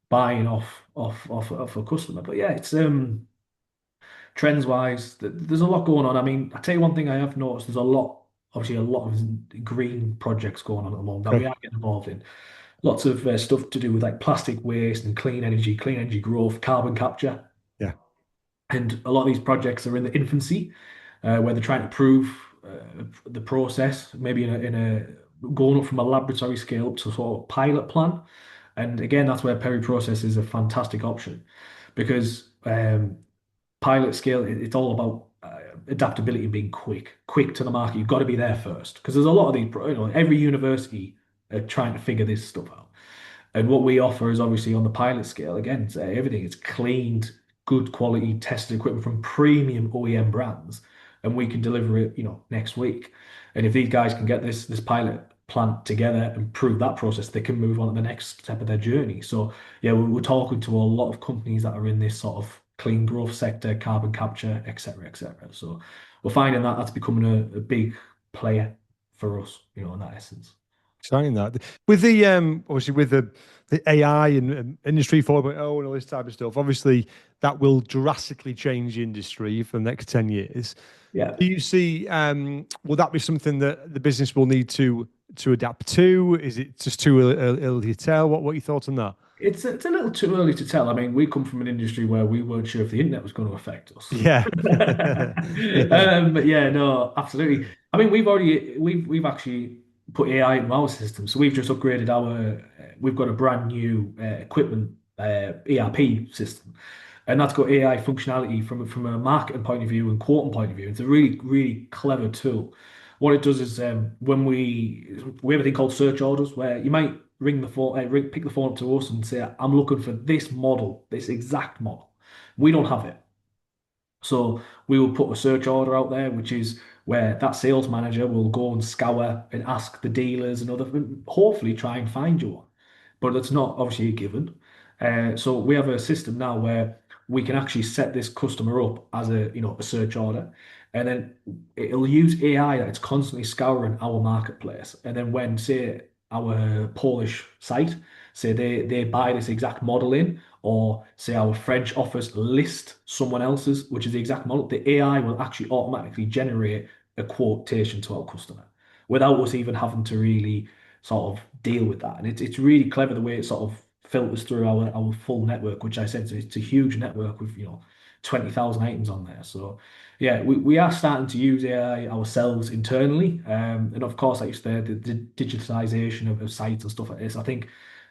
buying off a customer, but yeah, it's trends wise, there's a lot going on. I mean, I tell you one thing I have noticed: there's obviously a lot of green projects going on at the moment that we Okay. are getting involved in. Lots of stuff to do with like plastic waste and clean energy growth, carbon capture. Yeah. And a lot of these projects are in the infancy, where they're trying to prove the process, maybe in a going up from a laboratory scale up to sort of pilot plan. And again, that's where Perry process is a fantastic option, because pilot scale, it's all about adaptability and being quick to the market. You've got to be there first, because there's a lot of these, every university are trying to figure this stuff out. And what we offer is obviously on the pilot scale, again, it's, everything. It's cleaned, good quality, tested equipment from premium OEM brands, and we can deliver it, next week. And if these guys can get this pilot plant together and prove that process, they can move on to the next step of their journey. So yeah, we're talking to a lot of companies that are in this sort of clean growth sector, carbon capture, etc., etc. So we're finding that that's becoming a big player for us, in that essence. Exciting that with the obviously with the AI and industry 4.0 and all this type of stuff. Obviously, that will drastically change the industry for the next 10 years. Yeah. Do you see? Will that be something that the business will need to adapt to? Is it just too early to tell? What are your thoughts on that? It's a little too early to tell. I mean, we come from an industry where we weren't sure if the internet was going to affect us. Yeah, yeah, But yeah, no, absolutely. I mean, we've actually put AI into our system, so we've just upgraded we've got a brand new equipment ERP system, and that's got AI functionality from a marketing point of view and quoting point of view. It's a really really clever tool. What it does is when we have a thing called search orders, where you might ring the phone, pick the phone up to us and say, "I'm looking for this model, this exact model." We don't have it, so we will put a search order out there, which is where that sales manager will go and scour and ask the dealers and hopefully try and find you one. But it's not obviously a given. So we have a system now where we can actually set this customer up as a search order, and then it'll use AI that it's constantly scouring our marketplace. And then when, say, our Polish site, say they buy this exact model in, or say our French office list someone else's, which is the exact model, the AI will actually automatically generate a quotation to our customer without us even having to really sort of deal with that. And it's really clever the way it sort of filters through our full network, which I said it's a huge network with 20,000 items on there. So yeah, we are starting to use AI ourselves internally, and of course, like you said, the digitalization of sites and stuff like this. I think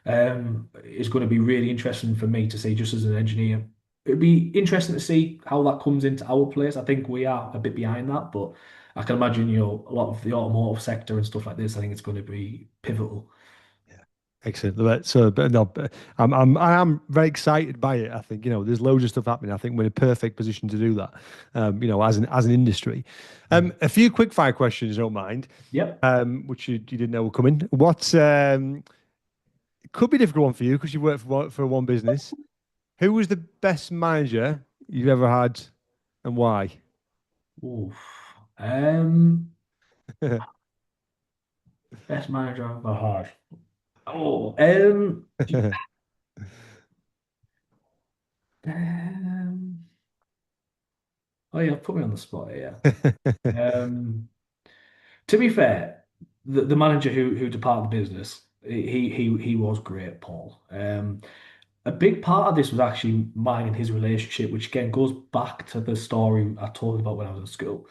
is going to be really interesting for me to see, just as an engineer. it'd be interesting to see how that comes into our place. I think we are a bit behind that, but I can imagine, a lot of the automotive sector and stuff like this, I think it's going to be pivotal. Excellent. So, but no, but I am very excited by it. I think there's loads of stuff happening. I think we're in a perfect position to do that. As an industry. Mm. A few quick fire questions, don't mind. Yep. Which you didn't know were coming. What it could be a difficult one for you because you work for one business. Who was the best manager you've ever had, and why? Oof. Um, Best manager I've ever had. Oh, um, oh yeah, put me on the spot here. Um, to be fair, the manager who departed the business, he was great, Paul. A big part of this was actually mine and his relationship, which again goes back to the story I told you about when I was in school.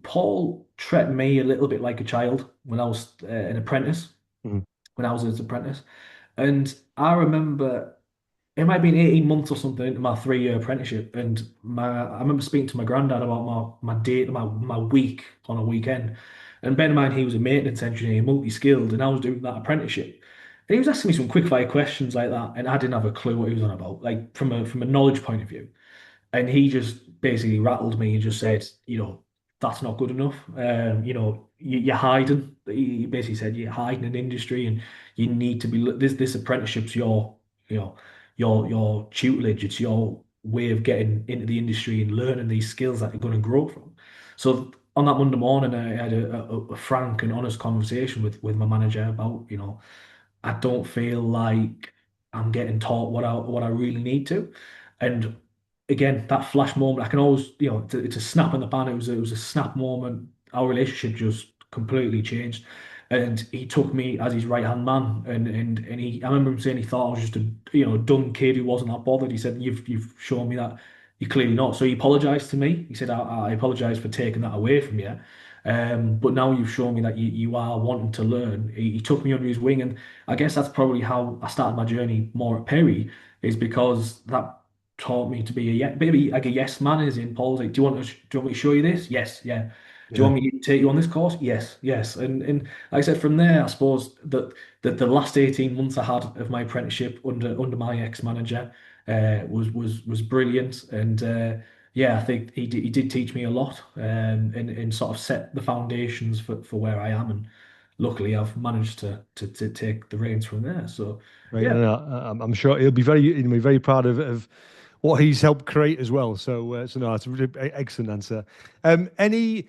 Paul treated me a little bit like a child when I was an apprentice, Mhm. when I was his apprentice. And I remember it might have been 18 months or something into my 3 year apprenticeship. And I remember speaking to my granddad about my day, my week on a weekend. And bear in mind, he was a maintenance engineer, multi-skilled, and I was doing that apprenticeship. And he was asking me some quick fire questions like that, and I didn't have a clue what he was on about, like from a knowledge point of view. And he just basically rattled me and just said, that's not good enough. You're hiding. He basically said you're hiding an industry, and you need to be this apprenticeship's you know, your tutelage. It's your way of getting into the industry and learning these skills that you're going to grow from. So on that Monday morning, I had a frank and honest conversation with my manager about, I don't feel like I'm getting taught what I really need to. And again, that flash moment, I can always, it's a snap in the pan. It was a snap moment. Our relationship just completely changed. And he took me as his right hand man, and I remember him saying he thought I was just a dumb kid who wasn't that bothered. He said, "You've shown me that you're clearly not." So he apologized to me. He said, "I apologize for taking that away from you. But now you've shown me that you are wanting to learn." He took me under his wing, and I guess that's probably how I started my journey more at Perry, is because that taught me to be maybe like a yes man. Is in Paul's like, do you want me to show you this? Yes, yeah. Do you Yeah. want me to take you on this course? Yes, yes. And like I said, from there, I suppose that the last 18 months I had of my apprenticeship under my ex-manager was brilliant. And yeah, I think he did teach me a lot, and sort of set the foundations for where I am. And luckily, I've managed to take the reins from there. So Right. yeah. And I'm sure he'll be very proud of what he's helped create as well. So no, it's a really excellent answer. Any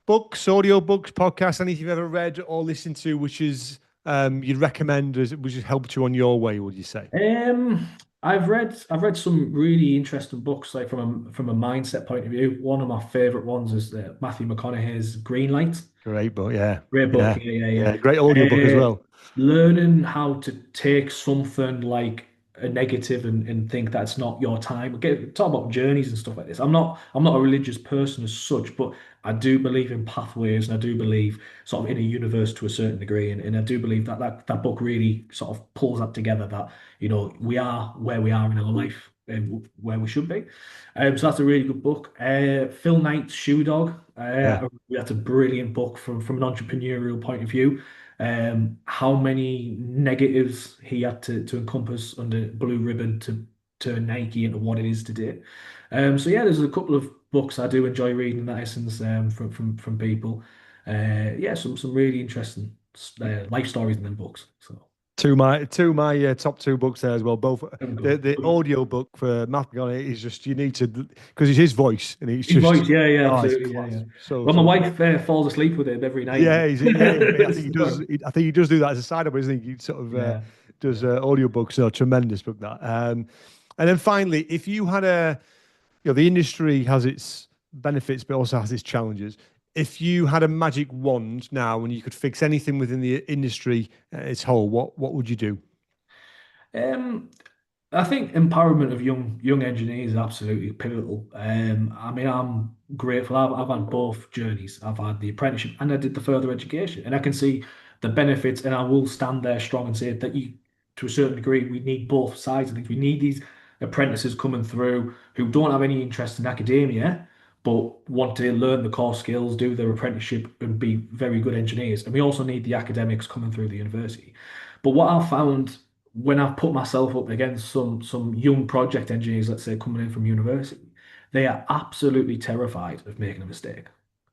books, audio books, podcasts, anything you've ever read or listened to, which is you'd recommend, as which has helped you on your way? Would you say? Um, I've read some really interesting books, like from a mindset point of view. One of my favorite ones is Matthew McConaughey's Green Light. Great book. Yeah. Great book, Yeah. yeah, Yeah. yeah, Great audio book as yeah. well. Learning how to take something like a negative and think that's not your time. Talk about journeys and stuff like this. I'm not a religious person as such, but I do believe in pathways, and I do believe sort of in a universe to a certain degree. And I do believe that book really sort of pulls that together, that, we are where we are in our life and where we should be. So that's a really good book. Phil Knight's Shoe Dog. Yeah. That's a brilliant book from an entrepreneurial point of view. How many negatives he had to encompass under Blue Ribbon to turn Nike into what it is today. So yeah, there's a couple of books I do enjoy reading in that essence, from people. Yeah, some really interesting life stories in them books. So Two of my top two books there as well. Both the good. audio book for Matt McGonaghy is just you need to because it's his voice and it's His just voice, yeah, yeah, it's absolutely, yeah, yeah. class. So Well, my so good. wife falls asleep with it every night. Yeah, I think he does. So, I think he does do that as a side up, isn't he? He sort of yeah, does yeah. audiobooks. So tremendous book that. And then finally, if you had the industry has its benefits, but also has its challenges. If you had a magic wand now and you could fix anything within the industry its whole, what would you do? Um, I think empowerment of young engineers is absolutely pivotal. I mean, I'm grateful. I've had both journeys. I've had the apprenticeship and I did the further education, and I can see the benefits. And I will stand there strong and say that to a certain degree, we need both sides of things. We need these apprentices coming through who don't have any interest in academia, but want to learn the core skills, do their apprenticeship, and be very good engineers. And we also need the academics coming through the university. But what I've found when I've put myself up against some young project engineers, let's say coming in from university, they are absolutely terrified of making a mistake.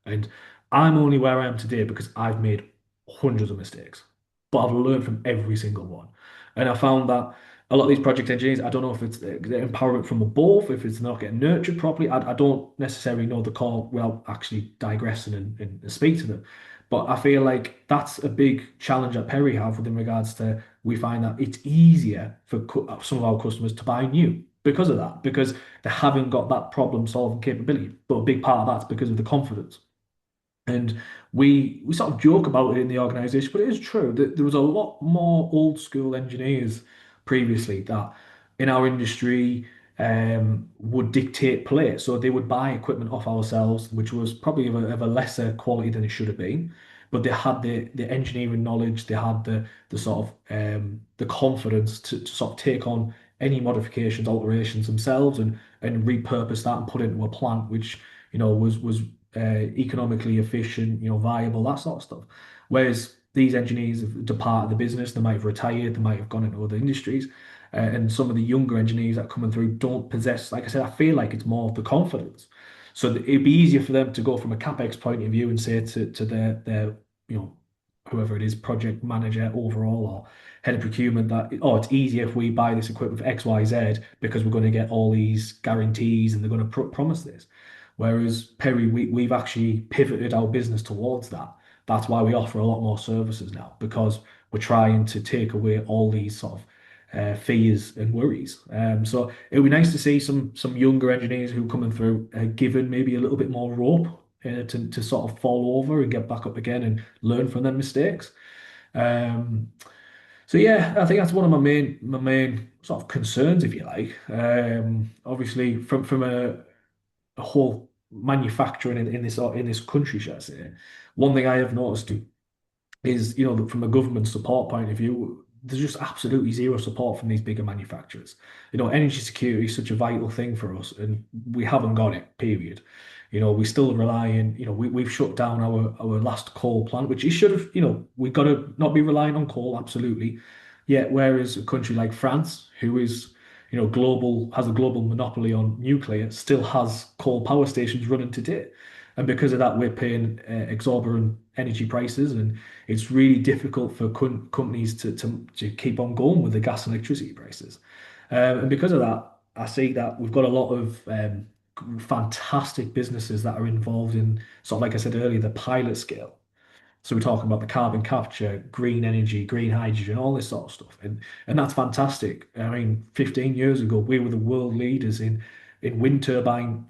And I'm only where I am today because I've made hundreds of mistakes, but I've learned from every single one. And I found that a lot of these project engineers, I don't know if it's the empowerment from above, if it's not getting nurtured properly. I don't necessarily know the core without actually digressing and speak to them. But I feel like that's a big challenge that Perry have within regards to we find that it's easier for some of our customers to buy new because of that, because they haven't got that problem solving capability. But a big part of that's because of the confidence. And we sort of joke about it in the organization, but it is true that there was a lot more old school engineers previously that in our industry would dictate play. So they would buy equipment off ourselves, which was probably of a lesser quality than it should have been. But they had the engineering knowledge, they had the sort of the confidence to sort of take on any modifications, alterations themselves and repurpose that and put it into a plant which was economically efficient, viable, that sort of stuff. Whereas these engineers have departed the business, they might have retired, they might have gone into other industries, and some of the younger engineers that are coming through don't possess, like I said, I feel like it's more of the confidence. So it'd be easier for them to go from a capex point of view and say to their you know whoever it is, project manager overall or head of procurement that it's easier if we buy this equipment for X, Y, Z because we're going to get all these guarantees and they're going to promise this. Whereas Perry, we've actually pivoted our business towards that. That's why we offer a lot more services now because we're trying to take away all these sort of fears and worries. So it would be nice to see some younger engineers who are coming through, given maybe a little bit more rope to sort of fall over and get back up again and learn from their mistakes. Um, so yeah, I think that's one of my main sort of concerns, if you like. Obviously, from a whole manufacturing in this country, should I say? One thing I have noticed is, from a government support point of view, there's just absolutely zero support from these bigger manufacturers. Energy security is such a vital thing for us, and we haven't got it, period. We still rely on, we've shut down our last coal plant, which it should have, we've got to not be relying on coal, absolutely. Yet, whereas a country like France, who is, has a global monopoly on nuclear, still has coal power stations running today. And because of that, we're paying exorbitant energy prices, and it's really difficult for companies to keep on going with the gas and electricity prices. And because of that, I see that we've got a lot of fantastic businesses that are involved in sort of like I said earlier, the pilot scale. So we're talking about the carbon capture, green energy, green hydrogen, all this sort of stuff, and that's fantastic. I mean, 15 years ago, we were the world leaders in wind turbine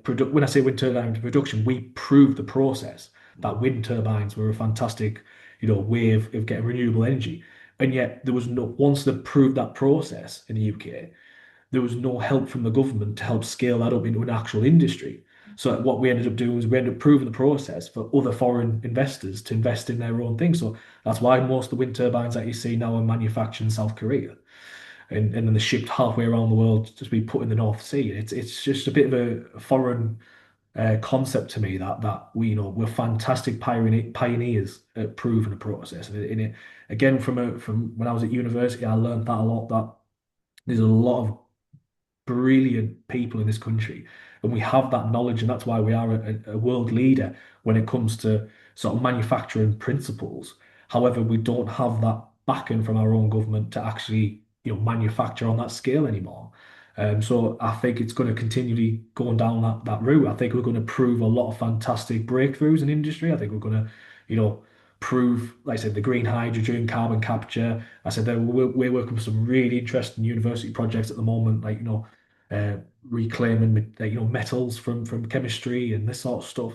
product. When I say wind turbine production, we proved the process that wind turbines were a fantastic, way of getting renewable energy. And yet, there was no once they proved that process in the UK, there was no help from the government to help scale that up into an actual industry. So what we ended up doing was we ended up proving the process for other foreign investors to invest in their own thing. So that's why most of the wind turbines that you see now are manufactured in South Korea. And then they're shipped halfway around the world to be put in the North Sea. It's just a bit of a foreign concept to me that we're fantastic pioneers at proving a process. And it again from when I was at university, I learned that a lot that there's a lot of brilliant people in this country, and we have that knowledge, and that's why we are a world leader when it comes to sort of manufacturing principles. However, we don't have that backing from our own government to actually, manufacture on that scale anymore. So I think it's going to continually going down that route. I think we're going to prove a lot of fantastic breakthroughs in industry. I think we're going to, prove, like I said, the green hydrogen, carbon capture. I said that we're working with some really interesting university projects at the moment, like uh, reclaiming metals from chemistry and this sort of stuff.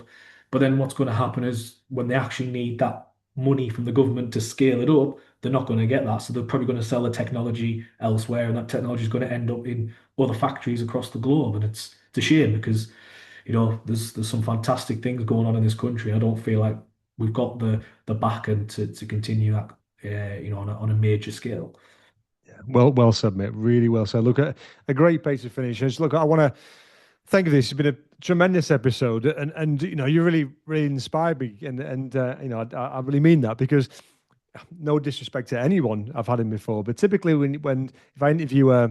But then what's going to happen is when they actually need that money from the government to scale it up, they're not going to get that. So they're probably going to sell the technology elsewhere, and that technology is going to end up in other factories across the globe. And it's a shame because there's some fantastic things going on in this country. I don't feel like we've got the backing to continue that on a major scale. Well said, mate. Really well said. Look, at a great place to finish. And look, I want to thank you for this. It's been a tremendous episode, and you really inspired me, and I really mean that, because no disrespect to anyone I've had him before, but typically when if I interview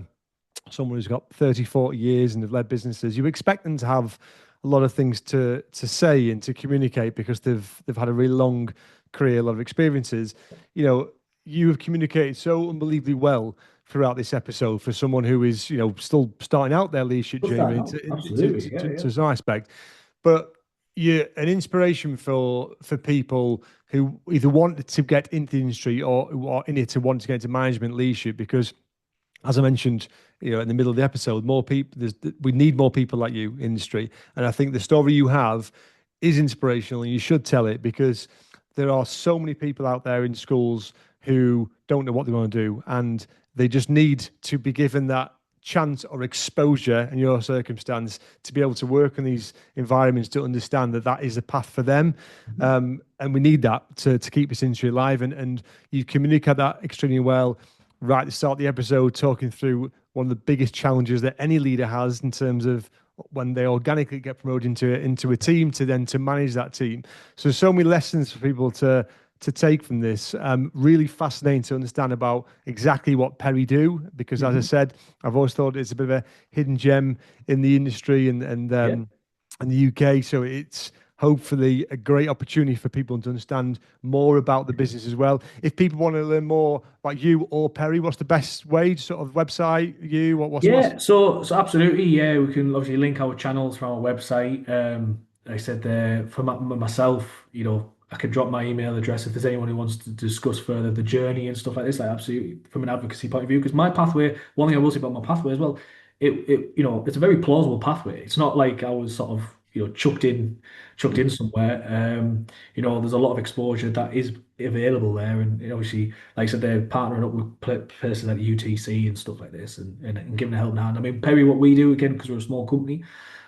someone who's got 30, 40 years and have led businesses, you expect them to have a lot of things to say and to communicate, because they've had a really long career, a lot of experiences. You have communicated so unbelievably well throughout this episode for someone who is, still starting out their leadership What's journey that now? Absolutely. Yeah, yeah. to some aspect. But you're an inspiration for people who either want to get into the industry or who are in it to want to get into management leadership, because as I mentioned, in the middle of the episode, more people. We need more people like you in the industry, and I think the story you have is inspirational, and you should tell it, because there are so many people out there in schools who don't know what they want to do, and they just need to be given that chance or exposure in your circumstance to be able to work in these environments, to understand that that is a path for them. And we need that to keep this industry alive. And you communicate that extremely well right at the start of the episode, talking through one of the biggest challenges that any leader has in terms of when they organically get promoted into a team, to manage that team. So many lessons for people to take from this. Really fascinating to understand about exactly what Perry do, because as I said, I've always thought it's a bit of a hidden gem in the industry and in the UK. So it's hopefully a great opportunity for people to understand more about the business as well. If people want to learn more about you or Perry, what's the best way? Sort of website, So absolutely, yeah. We can obviously link our channels from our website. Like I said there, for myself, I could drop my email address if there's anyone who wants to discuss further the journey and stuff like this. Like, absolutely, from an advocacy point of view, because my pathway. One thing I will say about my pathway as well, it's a very plausible pathway. It's not like I was sort of chucked in somewhere. There's a lot of exposure that is available there, and obviously, like I said, they're partnering up with places like UTC and stuff like this, and giving a helping hand. I mean, Perry, what we do, again, because we're a small company,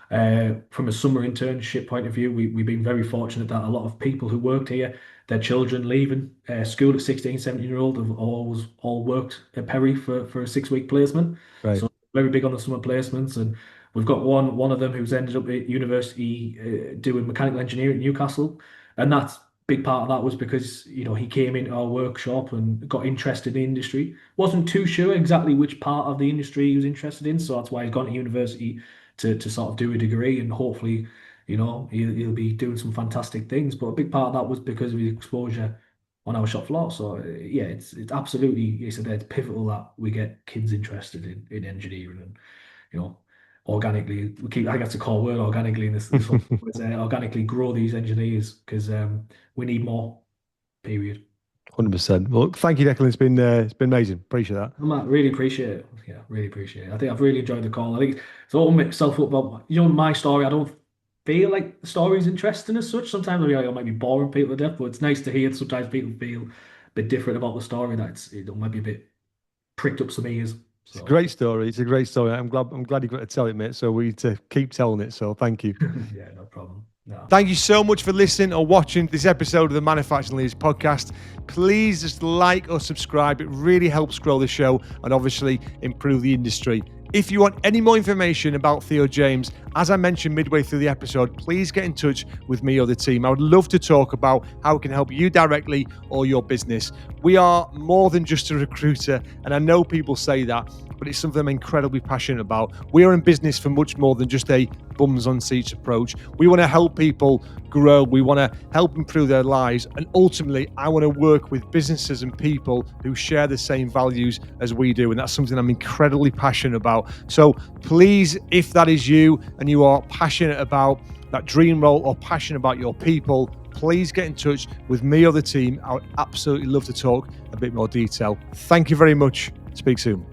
from a summer internship point of view, we've been very fortunate that a lot of people who worked here, their children leaving school at 16, 17-year-old, have all worked at Perry for a 6-week placement. Right. So very big on the summer placements, and we've got one of them who's ended up at university doing mechanical engineering at Newcastle, and that's big part of that was because he came into our workshop and got interested in the industry. Wasn't too sure exactly which part of the industry he was interested in, so that's why he's gone to university to sort of do a degree, and hopefully he'll be doing some fantastic things. But a big part of that was because of his exposure on our shop floor. So yeah, it's absolutely, it's pivotal that we get kids interested in engineering, and organically, I think that's a core word, organically, in this whole organically grow these engineers, because we need more, period. 100%. Well, thank you, Declan. It's been amazing. Appreciate that. Matt, really appreciate it. Yeah, really appreciate it. I think I've really enjoyed the call. I think it's all myself up about my story. I don't feel like the story is interesting as such. Sometimes I feel like I might be boring people to death, but it's nice to hear sometimes people feel a bit different about the story. It might be a bit pricked up some ears. It's a great story. It's a great story. I'm glad you got to tell it, mate. So we need to keep telling it. So thank you. Yeah, no problem. No. Thank you so much for listening or watching this episode of the Manufacturing Leaders Podcast. Please just like or subscribe. It really helps grow the show and obviously improve the industry. If you want any more information about Theo James, as I mentioned midway through the episode, please get in touch with me or the team. I would love to talk about how we can help you directly or your business. We are more than just a recruiter, and I know people say that, but it's something I'm incredibly passionate about. We are in business for much more than just a bums on seats approach. We want to help people grow. We want to help improve their lives. And ultimately, I want to work with businesses and people who share the same values as we do. And that's something I'm incredibly passionate about. So please, if that is you and you are passionate about that dream role or passionate about your people, please get in touch with me or the team. I would absolutely love to talk a bit more detail. Thank you very much. Speak soon.